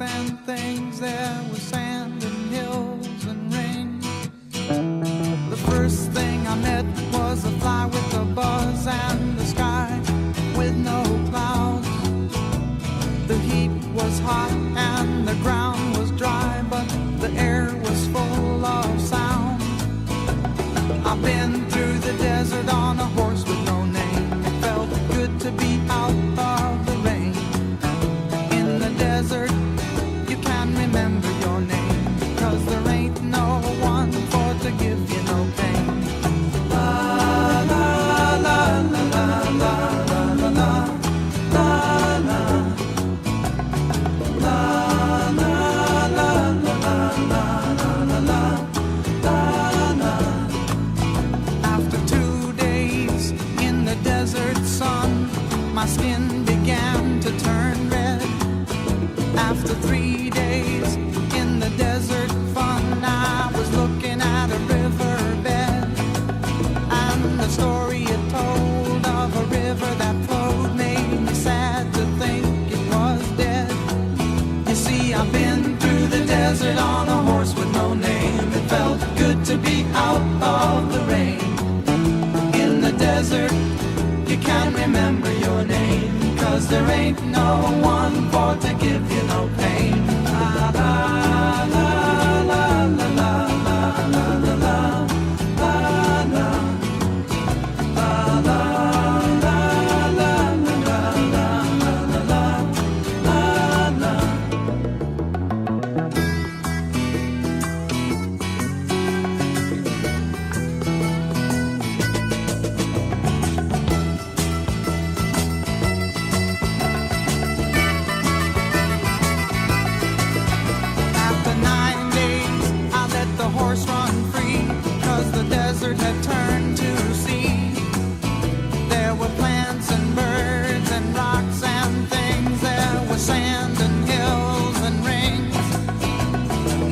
and things, there was sand and hills and rain. The first thing I met was a fly with a buzz and the sky with no clouds. The heat was hot and the ground was dry, but the air was full of sound. I've been through the desert on a horse with no name. It felt good to be out of the rain. In the desert, you can remember your name, 'cause there ain't no one for to give you no pain. La la la la la la la la la la la la la la la la. After 2 days in the desert sun, my skin began to turn red. After 3 days in the desert fun, I was looking at a riverbed, and the story it told of a river that flowed made me sad to think it was dead. You see, I've been through the desert on a horse with no name. It felt good to be out of the rain. In the desert, you can't remember your name, 'cause there ain't no one for to give you no pain. La la la la la la la la la la la la la la la la la la la. After 9 days, I let the horse run free, 'cause the desert had turned to sea. There were plants and birds and rocks and things. There was sand and hills and rings.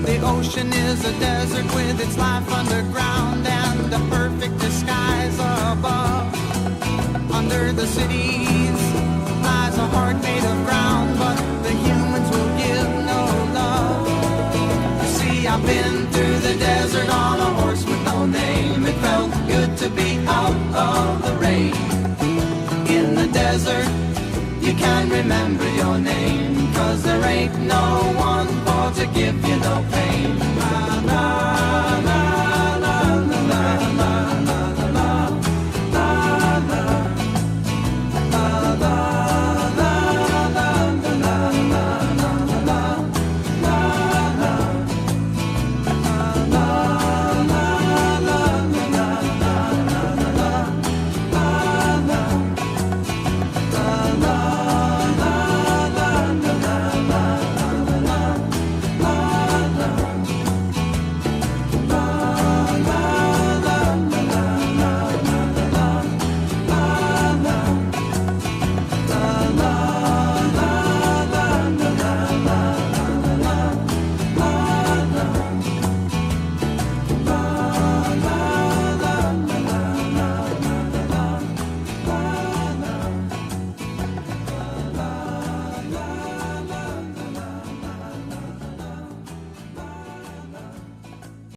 The ocean is a desert with its life underground and a perfect disguise above. Under the cities lies a heart made of ground, but the humans will give no love. You see, I've been through the desert on a horse with no name. It felt good to be out of the rain. In the desert, you can't remember your name, 'cause there ain't no one for to give you no pain. La, la.